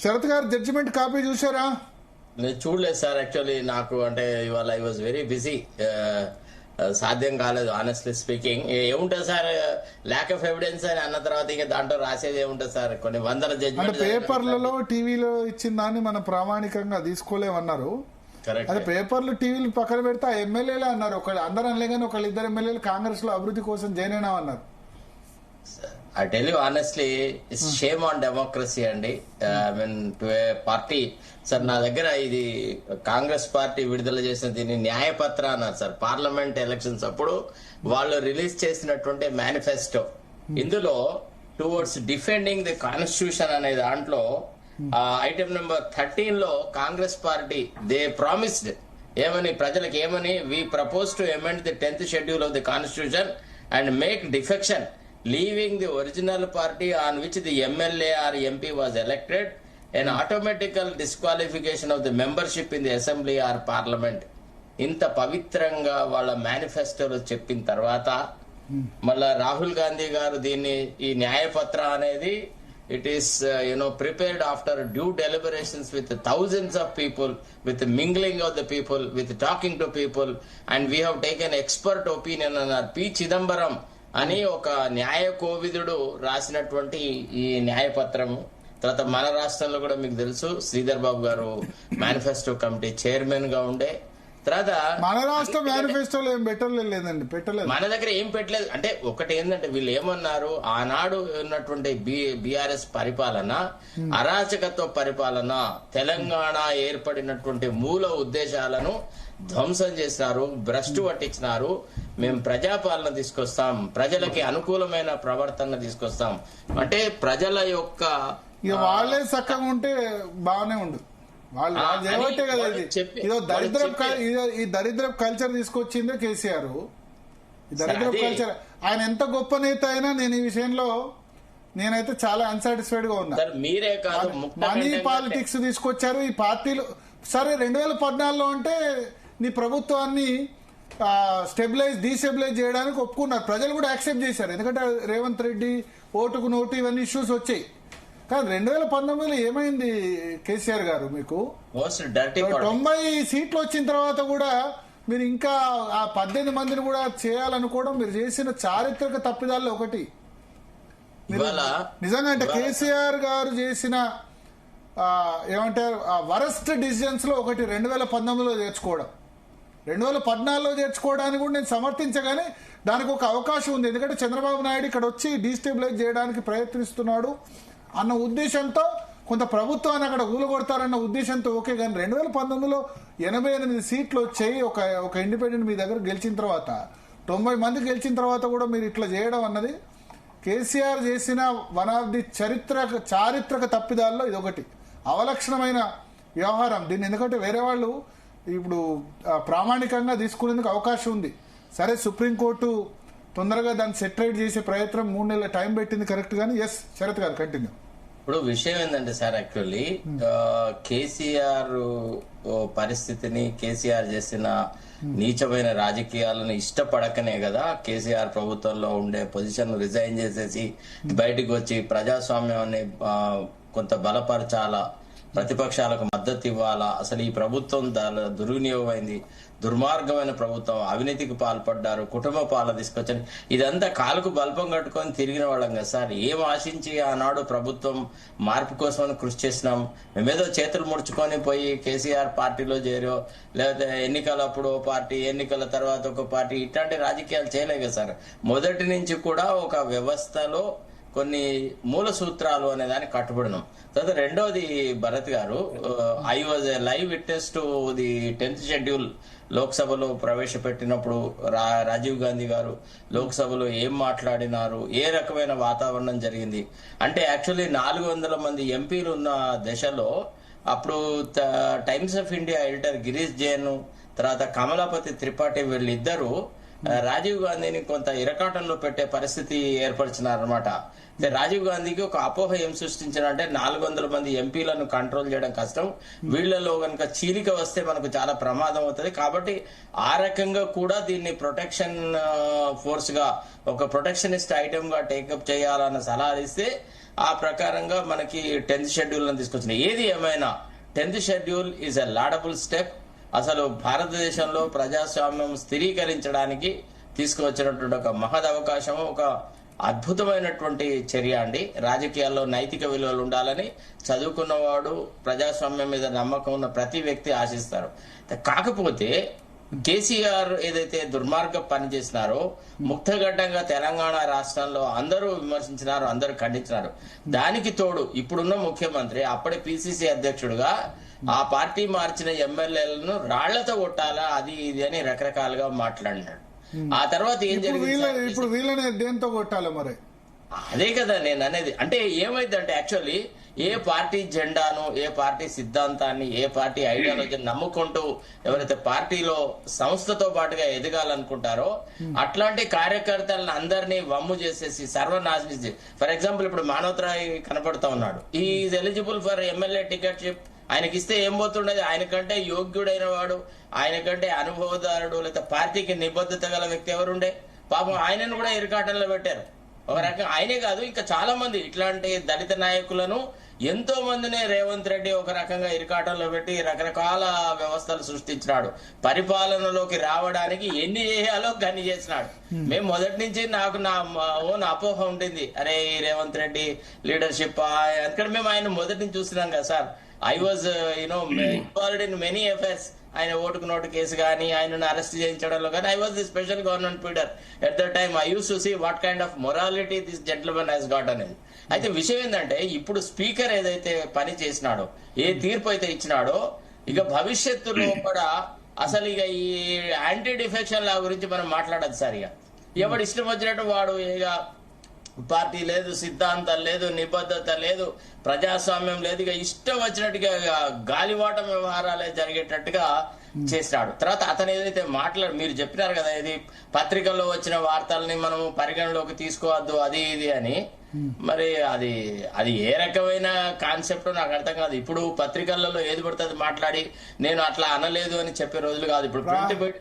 శరత్ గారు judgement copy చూసారా? నేను చూడలేదు సార్. యాక్చువల్లీ నాకు అంటే ఇవాళ ఐ వాజ్ వెరీ బిజీ, సాధ్యం కాలేదు ఆనెస్ట్లీ స్పీకింగ్. ఏముంటుంది సార్, ల్యాక్ ఆఫ్ ఎవిడెన్స్ అని అన్న తర్వాత ఇంకా దాంట్లో రాసేది ఏముంటుంది సార్? కొన్ని వందల జడ్జిమెంట్ పేపర్లలో టీవీలో ఇచ్చిన దాన్ని మనం ప్రామాణికంగా తీసుకోలేమన్నారు. అదే పేపర్లు టీవీలు పక్కన పెడితే ఆ ఎమ్మెల్యేలే అన్నారు. అందరూ అనలే కానీ ఒకళ్ళిద్దరు ఎమ్మెల్యేలు కాంగ్రెస్ లో అభివృద్ధి కోసం జాయిన్ అయినా అన్నారు. I tell you honestly, it's shame on democracy అండి. I mean to a party. Sir నా దగ్గర ఇది కాంగ్రెస్ పార్టీ విడుదల చేసిన దీన్ని న్యాయపత్ర అన్నారు సార్. పార్లమెంట్ ఎలక్షన్స్ అప్పుడు వాళ్ళు రిలీజ్ చేసినటువంటి మేనిఫెస్టో, ఇందులో టువర్డ్స్ డిఫెండింగ్ ది కాన్స్టిట్యూషన్ అనే దాంట్లో ఐటమ్ నెంబర్ 13 లో కాంగ్రెస్ పార్టీ దే ప్రామిస్డ్ ఏమని, ప్రజలకు ఏమని, we propose to amend the 10th schedule of the constitution and make defection leaving the original party on which the MLA or MP was elected, an automatical disqualification of the membership in the assembly or parliament. ఇంత పవిత్రంగా వాళ్ళ మేనిఫెస్టోలో చెప్పిన తర్వాత మళ్ళా రాహుల్ గాంధీ గారు దీన్ని ఈ న్యాయపత్ర అనేది it is prepared after due deliberations with thousands of people, with mingling of the people, with talking to people, and we have taken expert opinion on P. Chidambaram అని ఒక న్యాయ కోవిదుడు రాసినటువంటి ఈ న్యాయపత్రము. తర్వాత మన రాష్ట్రంలో కూడా మీకు తెలుసు శ్రీధర్ బాబు గారు మేనిఫెస్టో కమిటీ చైర్మన్ గా ఉండే. తర్వాత మన రాష్ట్ర మేనిఫెస్టోలో ఏం పెట్టలేదు, మన దగ్గర ఏం పెట్టలేదు. అంటే ఒకటి ఏంటంటే వీళ్ళు ఏమన్నారు, ఆనాడు ఉన్నటువంటి బీఆర్ఎస్ పరిపాలన అరాచకత్వ పరిపాలన, తెలంగాణ ఏర్పడినటువంటి మూల ఉద్దేశాలను ధ్వంసం చేసినారు, భ్రష్టు పట్టించినారు. మేము ప్రజాపాలన తీసుకొస్తాం, ప్రజలకి అనుకూలమైన ప్రవర్తన తీసుకొస్తాం అంటే ప్రజల యొక్క వాళ్ళే చక్కగా ఉంటే బాగానే ఉండు, వాళ్ళు చేయబట్టే కదా ఇది. ఇదో ఈ దరిద్ర కల్చర్ తీసుకొచ్చిందే కేసీఆర్. ఈ దరిద్ర కల్చర్, ఆయన ఎంత గొప్ప నేత అయినా నేను ఈ విషయంలో నేనైతే చాలా అన్సాటిస్ఫైడ్ గా ఉన్నా. మీరే కాదు, మనీ పాలిటిక్స్ తీసుకొచ్చారు ఈ పార్టీలు. సరే 2014లో అంటే నీ ప్రభుత్వాన్ని డీస్టెబిలైజ్ చేయడానికి ఒప్పుకున్నారు, ప్రజలు కూడా యాక్సెప్ట్ చేశారు. ఎందుకంటే రేవంత్ రెడ్డి ఓటుకు నోటు ఇవన్నీ ఇష్యూస్ వచ్చాయి. కానీ 2019లో ఏమైంది కేసీఆర్ గారు, మీకు 90 సీట్లు వచ్చిన తర్వాత కూడా మీరు ఇంకా ఆ 18 మందిని కూడా చేయాలనుకోవడం మీరు చేసిన చారిత్రక తప్పిదాల్లో ఒకటి. నిజంగా అంటే కేసీఆర్ గారు చేసిన ఏమంటారు వరస్ట్ డిసిజన్స్ లో ఒకటి 2019లో చేర్చుకోవడం. 2014లో చేర్చుకోవడానికి కూడా నేను సమర్థించగానే దానికి ఒక అవకాశం ఉంది. ఎందుకంటే చంద్రబాబు నాయుడు ఇక్కడ వచ్చి డీస్టెబిలైజ్ చేయడానికి ప్రయత్నిస్తున్నాడు అన్న ఉద్దేశంతో, కొంత ప్రభుత్వాన్ని అక్కడ ఊలగొడతారన్న ఉద్దేశంతో ఓకే. కానీ 2019లో 88 సీట్లు వచ్చాయి. ఒక ఇండిపెండెంట్ మీ దగ్గర గెలిచిన తర్వాత 90 మంది గెలిచిన తర్వాత కూడా మీరు ఇట్లా చేయడం అన్నది కేసీఆర్ చేసిన వన్ ఆఫ్ ది చారిత్రక తప్పిదాల్లో ఇది ఒకటి. అవలక్షణమైన వ్యవహారం దీన్ని. ఎందుకంటే వేరే వాళ్ళు ఇప్పుడు ప్రామాణికంగా తీసుకునేందుకు అవకాశం ఉంది. సరే సుప్రీంకోర్టు తొందరగా దాన్ని సెటిలైట్ చేసే ప్రయత్నం 3 నెలల టైం పెట్టింది కరెక్ట్. కానీ ఎస్ శరత్ గారు కంటిన్యూ. ఇప్పుడు విషయం ఏంటంటే సార్, యాక్చువల్లీ కేసీఆర్ పరిస్థితిని, కేసీఆర్ చేసిన నీచమైన రాజకీయాలను ఇష్టపడకనే కదా కేసీఆర్ ప్రభుత్వంలో ఉండే పొజిషన్ రిజైన్ చేసేసి బయటకు వచ్చి ప్రజాస్వామ్యాన్ని కొంత బలపరచాలా, ప్రతిపక్షాలకు మద్దతు ఇవ్వాలా. అసలు ఈ ప్రభుత్వం దుర్వినియోగమైంది, దుర్మార్గమైన ప్రభుత్వం, అవినీతికి పాల్పడ్డారు, కుటుంబ పాలన తీసుకొచ్చని ఇదంతా కాలుకు బల్పం కట్టుకొని తిరిగిన వాళ్ళం కదా సార్. ఏం ఆశించి ఆనాడు ప్రభుత్వం మార్పు కోసమని కృషి చేసినాం. మేమేదో చేతులు ముడుచుకొని పోయి కేసీఆర్ పార్టీలో చేరో, లేకపోతే ఎన్నికలప్పుడు ఓ పార్టీ, ఎన్నికల తర్వాత ఒక పార్టీ, ఇట్లాంటి రాజకీయాలు చేయలే కదా సార్. మొదటి నుంచి కూడా ఒక వ్యవస్థలో కొన్ని మూల సూత్రాలు అనే దానికి కట్టుబడినాం. తర్వాత రెండోది భరత్ గారు, I was a live witness to the 10th schedule లోక్సభలో ప్రవేశపెట్టినప్పుడు రాజీవ్ గాంధీ గారు లోక్సభలో ఏం మాట్లాడినారు, ఏ రకమైన వాతావరణం జరిగింది అంటే యాక్చువల్లీ 400 మంది ఎంపీలు ఉన్న దశలో అప్పుడు times of India editor Girish Jain, తర్వాత కమలాపతి త్రిపాఠి వీళ్ళిద్దరూ రాజీవ్ గాంధీని కొంత ఇరకాటంలో పెట్టే పరిస్థితి ఏర్పరిచినారనమాట. రాజీవ్ గాంధీకి ఒక అపోహ ఏం సృష్టించారంటే 400 మంది ఎంపీలను కంట్రోల్ చేయడం కష్టం, వీళ్లలో కనుక చీలిక వస్తే మనకు చాలా ప్రమాదం అవుతుంది. కాబట్టి ఆ రకంగా కూడా దీన్ని ప్రొటెక్షన్ ఫోర్స్ గా, ఒక ప్రొటెక్షనిస్ట్ ఐటమ్ గా టేకప్ చేయాలన్న సలహా ఇస్తే ఆ ప్రకారంగా మనకి 10th షెడ్యూల్ తీసుకొచ్చిన. ఏది ఏమైనా 10th schedule is a laudable step. అసలు భారతదేశంలో ప్రజాస్వామ్యం స్థిరీకరించడానికి తీసుకువచ్చినటువంటి ఒక మహద్ అవకాశం, ఒక అద్భుతమైనటువంటి చర్య అండి. రాజకీయాల్లో నైతిక విలువలు ఉండాలని చదువుకున్నవాడు, ప్రజాస్వామ్యం మీద నమ్మకం ఉన్న ప్రతి వ్యక్తి ఆశిస్తారు. కాకపోతే కేసీఆర్ ఏదైతే దుర్మార్గ పని చేసినారో, ముక్తగడ్డంగా తెలంగాణ రాష్ట్రంలో అందరూ విమర్శించినారు, అందరూ ఖండించినారు. దానికి తోడు ఇప్పుడున్న ముఖ్యమంత్రి అప్పటి పిసిసి అధ్యక్షుడుగా ఆ పార్టీ మార్చిన ఎమ్మెల్యేలను రాళ్లతో కొట్టాలా, అది ఇది అని రకరకాలుగా మాట్లాడినాడు. ఆ తర్వాత ఏం జరిగింది? ఇప్పుడు వీళ్ళని దేంతో కొట్టాలి మరి? అదే కదా నేను అనేది. అంటే ఏమైందంటే యాక్చువల్లీ ఏ పార్టీ జెండాను, ఏ పార్టీ సిద్ధాంతాన్ని, ఏ పార్టీ ఐడియాలజీని నమ్ముకుంటూ ఎవరైతే పార్టీలో సంస్థతో పాటుగా ఎదగాలనుకుంటారో అట్లాంటి కార్యకర్తలను అందరినీ వమ్ము చేసేసి సర్వనాశనం చేసి, ఫర్ ఎగ్జాంపుల్ ఇప్పుడు మానవరాయ్ కనపడతా ఉన్నాడు. Is eligible for MLA ticket. ఆయనకి ఇస్తే ఏం పోతుండేది? ఆయనకంటే యోగ్యుడైన వాడు, ఆయనకంటే అనుభవదారుడు, లేదా పార్టీకి నిబద్ధత గల వ్యక్తి ఎవరుండే? పాపం ఆయనను కూడా ఇరకాటంలో పెట్టారు. ఒక రకంగా ఆయనే కాదు, ఇంకా చాలా మంది ఇట్లాంటి దళిత నాయకులను ఎంతో మందినే రేవంత్ రెడ్డి ఒక రకంగా ఇరకాటంలో పెట్టి రకరకాల వ్యవస్థలు సృష్టించినాడు. పరిపాలనలోకి రావడానికి ఎన్ని చేయాలో గన్ని చేసినాడు. మేము మొదటి నుంచి నాకు నా ఓన్ అపోహ ఉంటుంది, అరే ఈ రేవంత్ రెడ్డి లీడర్షిప్. అందుకని మేము ఆయన మొదటి నుంచి చూస్తున్నాం కదా sir. I was involved in many affairs. ఆయన ఓటుకు నోటు కేసు కానీ, ఆయనను అరెస్ట్ చేయించడంలో కానీ I was the special government pleader at the time. I use to see what kind of morality this gentlemen he's got అనేది. అయితే విషయం ఏంటంటే ఇప్పుడు స్పీకర్ ఏదైతే పని చేసినాడో, ఏ తీర్పు అయితే ఇచ్చినాడో, ఇక భవిష్యత్తులో కూడా అసలు ఇక ఈ యాంటీ డిఫెక్షన్ లా గురించి మనం మాట్లాడదు సార్. ఇక ఎవడు ఇష్టం వచ్చినట్టు వాడు, ఇక పార్టీ లేదు, సిద్ధాంతం లేదు, నిబద్ధత లేదు, ప్రజాస్వామ్యం లేదు, ఇక ఇష్టం వచ్చినట్టుగా గాలివాట వ్యవహారాలే జరిగేటట్టుగా చేసినాడు. తర్వాత అతను ఏదైతే మీరు చెప్పినారు కదా, ఇది పత్రికల్లో వచ్చిన వార్తల్ని మనము పరిగణలోకి తీసుకోవద్దు అది ఇది అని. మరి అది ఏ రకమైన కాన్సెప్ట్ నాకు అర్థం కాదు. ఇప్పుడు పత్రికలలో ఏది పడుతుంది మాట్లాడి నేను అట్లా అనలేదు అని చెప్పే రోజులు కాదు. ఇప్పుడు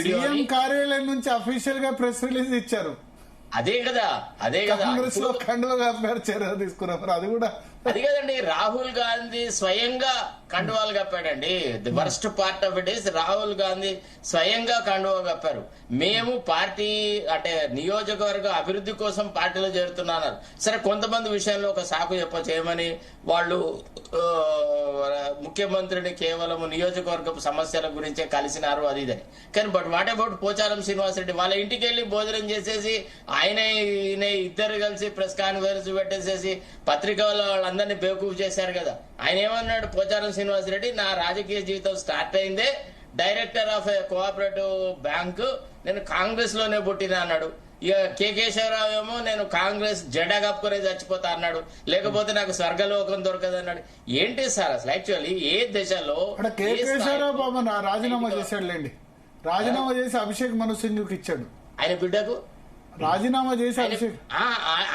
సీఎం కార్యాలయం నుంచి అఫీషియల్ గా ప్రెస్ రిలీజ్ ఇచ్చారు. అదే కదా కాంగ్రెస్ లో కండువా చర్య తీసుకున్నారు. అది కూడా అది కదండి, రాహుల్ గాంధీ స్వయంగా కండువాలు కప్పాడండి. The worst part of it is Rahul Gandhi స్వయంగా కండువా కప్పారు. మేము పార్టీ అంటే నియోజకవర్గ అభివృద్ధి కోసం పార్టీలో చేరుతున్నాను. సరే, కొంతమంది విషయంలో ఒక సాకు చెప్పొచ్చు, ఏమని వాళ్ళు ముఖ్యమంత్రిని కేవలం నియోజకవర్గ సమస్యల గురించే కలిసినారు అది ఇదని. కానీ but what about Pocharam Srinivasa Reddy? వాళ్ళ ఇంటికి వెళ్లి భోజనం చేసేసి ఆయన ఇద్దరు కలిసి ప్రెస్ కాన్ఫరెన్స్ పెట్టేసేసి పత్రికల వాళ్ళందరినీ బేవకూఫ్ చేశారు కదా. ఆయన ఏమన్నాడు? పోచారం శ్రీనివాసరెడ్డి, నా రాజకీయ జీవితం స్టార్ట్ అయిందే director of A cooperative bank, నేను కాంగ్రెస్ లోనే పుట్టినా అన్నాడు. ఇక కె కేశవరావు ఏమో నేను కాంగ్రెస్ జెండా కప్పుకునే చచ్చిపోతా అన్నాడు, లేకపోతే నాకు స్వర్గలోకం దొరకదు అన్నాడు. ఏంటి సార్ అసలు యాక్చువల్లీ ఏ దశలో? కె కేశవరావు బాబు రాజీనామా చేశాడులేండి. రాజీనామా చేసి అభిషేక్ మను సింగ్ ఇచ్చాడు. ఆయన బిడ్డకు రాజీనామా చేసి అభిషేక్,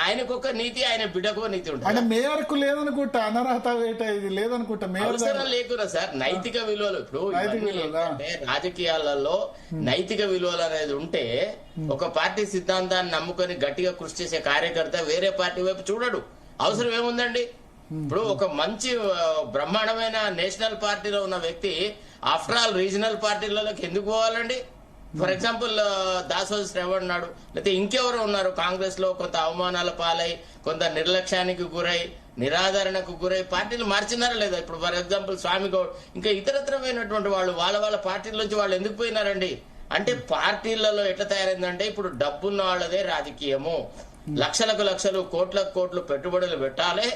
ఆయనకొక నీతి, ఆయన బిడ్డకు నీతి ఉంటుంది. అంటే మేయర్ కు లేదనుకుంటా, అనర్హత ఇది లేదనుకుంటా. అవసరం లేకున్నా సార్, నైతిక విలువలు. ఇప్పుడు రాజకీయాలలో నైతిక విలువలు అనేది ఉంటే ఒక పార్టీ సిద్ధాంతాన్ని నమ్ముకొని గట్టిగా కృషి చేసే కార్యకర్త వేరే పార్టీ వైపు చూడడు. అవసరం ఏముందండి? ఇప్పుడు ఒక మంచి బ్రహ్మాండమైన నేషనల్ పార్టీలో ఉన్న వ్యక్తి ఆఫ్టర్ ఆల్ రీజనల్ పార్టీలలోకి ఎందుకు పోవాలండి? ఫర్ ఎగ్జాంపుల్ దాసోజు శ్రవణ్ నాడు, లేకపోతే ఇంకెవరు ఉన్నారు కాంగ్రెస్ లో కొంత అవమానాల పాలై, కొంత నిర్లక్ష్యానికి గురై, నిరాదరణకు గురై పార్టీలు మార్చినారా లేదా? ఇప్పుడు ఫర్ ఎగ్జాంపుల్ స్వామి గౌడ్, ఇంకా ఇతరత్రమైనటువంటి వాళ్ళు వాళ్ళ పార్టీల నుంచి వాళ్ళు ఎందుకు పోయినారండి? అంటే పార్టీలలో ఎట్లా తయారైందంటే ఇప్పుడు డబ్బున్న వాళ్ళదే రాజకీయము. లక్షలకు లక్షలు, కోట్లకు కోట్లు పెట్టుబడులు పెట్టాలి,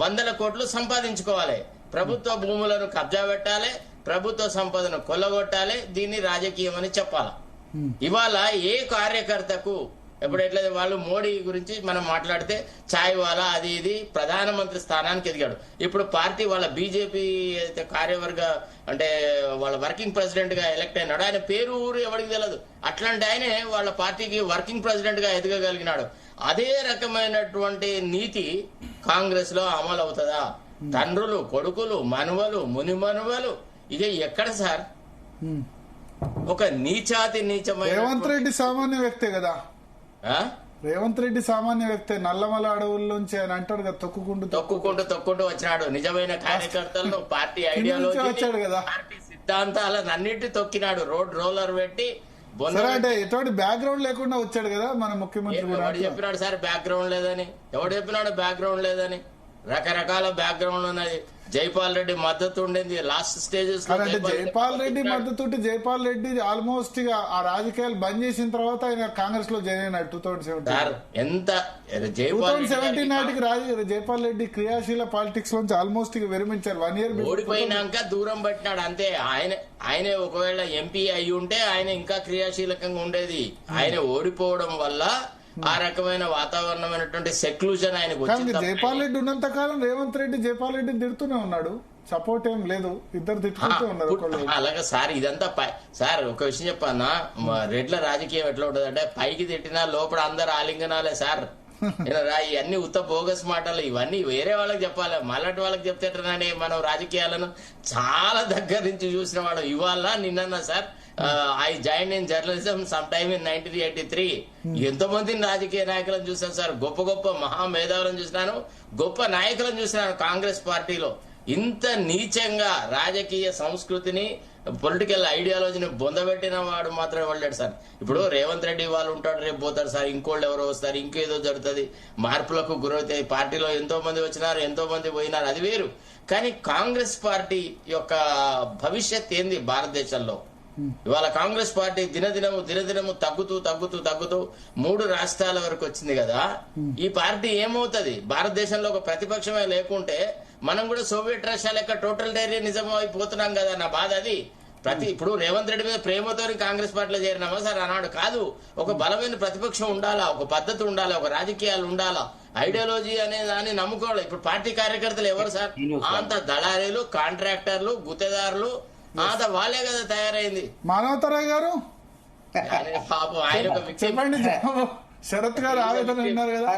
100 కోట్లు సంపాదించుకోవాలి, ప్రభుత్వ భూములను కబ్జా పెట్టాలి, ప్రభుత్వ సంపదను కొల్లగొట్టాలి, దీన్ని రాజకీయం అని చెప్పాలి. ఇవాళ ఏ కార్యకర్తకు ఎప్పుడెట్లయితే వాళ్ళు మోడీ గురించి మనం మాట్లాడితే ఛాయ్ వాలా అది ఇది ప్రధానమంత్రి స్థానానికి ఎదిగాడు. ఇప్పుడు పార్టీ వాళ్ళ బీజేపీ అయితే కార్యవర్గ అంటే వాళ్ళ వర్కింగ్ ప్రెసిడెంట్ గా ఎలక్ట్ అయినాడు. ఆయన పేరు ఊరు ఎవరికి తెలియదు. అట్లాంటి ఆయనే వాళ్ళ పార్టీకి వర్కింగ్ ప్రెసిడెంట్ గా ఎదగగలిగినాడు. అదే రకమైనటువంటి నీతి కాంగ్రెస్ లో అమలు అవుతుందా? తండ్రులు, కొడుకులు, మనువలు, మునిమనువలు, ఇక ఎక్కడ సార్? ఒక నీచాతి నీచమైన రేవంత్ రెడ్డి సామాన్య వ్యక్తే కదా. రేవంత్ రెడ్డి సామాన్య వ్యక్తి, నల్లమల అడవుల్లోంచి ఆయన అంటాడు కదా, తొక్కుంటూ వచ్చినాడు. నిజమైన కార్యకర్తలను, పార్టీ ఐడియాలజీ వచ్చాడు కదా, పార్టీ సిద్ధాంతాలను అన్నిటి తొక్కినాడు. రోలర్ పెట్టి అంటే ఎటువంటి బ్యాక్గ్రౌండ్ లేకుండా వచ్చాడు కదా మన ముఖ్యమంత్రి కూడా. ఎవడు చెప్పినాడు సార్ బ్యాక్గ్రౌండ్ లేదని? ఎవడు చెప్పినాడు బ్యాక్గ్రౌండ్ లేదని? రకరకాల బ్యాక్గ్రౌండ్ ఉన్నది. జైపాల్ రెడ్డి మద్దతు ఉండేది లాస్ట్ స్టేజెస్ లో. జైపాల్ రెడ్డి మద్దతు, జైపాల్ రెడ్డి ఆల్మోస్ట్ ఆ రాజకీయాలు బంద్ చేసిన తర్వాత ఆయన కాంగ్రెస్ లో జాయిన్ అయినాడు 2017. ఎంత 2017 నాటికి జైపాల్ రెడ్డి క్రియాశీల పాలిటిక్స్ లోంచి ఆల్మోస్ట్ విరమించారు. 1 year ఓడిపోయినాక దూరం పట్టినాడు అంతే. ఆయన ఒకవేళ ఎంపీ అయి ఉంటే ఆయన ఇంకా క్రియాశీలకంగా ఉండేది. ఆయన ఓడిపోవడం వల్ల ఆ రకమైన వాతావరణమైనటువంటి సెక్లూజన్ ఆయనకు వచ్చింది. జైపాల్ రెడ్డి ఉన్నంత కాలం రేవంత్ రెడ్డి జైపాల్ రెడ్డిని తిడుతూనే ఉన్నాడు, సపోర్ట్ ఏం లేదు, ఇద్దరు తిట్టుకుంటూ ఉన్నారు. అలాగే సార్ ఇదంతా సార్ ఒక విషయం చెప్పన్నా, రెడ్ల రాజకీయం ఎట్లా ఉంటుంది అంటే పైకి తిట్టినా లోపల అందరు ఆలింగనాలే సార్. ఇవన్నీ ఉత్త బోగస్ మాటలు, ఇవన్నీ వేరే వాళ్ళకి చెప్పాలి. మళ్ళటి వాళ్ళకి చెప్తేటనే మనం రాజకీయాలను చాలా దగ్గర నుంచి చూసిన వాడు. ఇవాళ నిన్న sir I join in journalism some time in 1983. ఎంతో మందిని రాజకీయ నాయకులను చూసాను సార్, గొప్ప గొప్ప మహామేధావులను చూసినాను, గొప్ప నాయకులను చూసినాను కాంగ్రెస్ పార్టీలో. ఇంత నీచంగా రాజకీయ సంస్కృతిని, పొలిటికల్ ఐడియాలజీని బొందబెట్టిన వాడు మాత్రమే వెళ్ళాడు సార్. ఇప్పుడు రేవంత్ రెడ్డి వాళ్ళు ఉంటాడు, రేపు పోతారు సార్, ఇంకోళ్ళు ఎవరో వస్తారు, ఇంకేదో జరుగుతుంది, మార్పులకు గురవుతాయి. పార్టీలో ఎంతో మంది వచ్చినారు, ఎంతో మంది పోయినారు, అది వేరు. కానీ కాంగ్రెస్ పార్టీ యొక్క భవిష్యత్ ఏంది భారతదేశంలో? ఇవాళ కాంగ్రెస్ పార్టీ దినదినము తగ్గుతూ 3 రాష్ట్రాల వరకు వచ్చింది కదా. ఈ పార్టీ ఏమవుతుంది? భారతదేశంలో ఒక ప్రతిపక్షమే లేకుంటే మనం కూడా సోవియట్ రష్యా లెక్క టోటలిటేరియనిజం అయిపోతున్నాం కదా. నా బాధ అది. ఇప్పుడు రేవంత్ రెడ్డి మీద ప్రేమతో కాంగ్రెస్ పార్టీలో చేరినామా సార్? అన్నాడు కాదు. ఒక బలమైన ప్రతిపక్షం ఉండాలా, ఒక పద్ధతి ఉండాలా, ఒక రాజకీయాలు ఉండాలా, ఐడియాలజీ అనే దాన్ని నమ్ముకోవాలి. ఇప్పుడు పార్టీ కార్యకర్తలు ఎవరు సార్? అంత దళారీలు, కాంట్రాక్టర్లు, గుత్తేదారులు, అంత వాళ్ళే కదా తయారైంది. మానవతరాయ్ గారు పాపం ఆయన చెప్పండి, శరత్ గారు ఆవేదన విన్నారు కదా.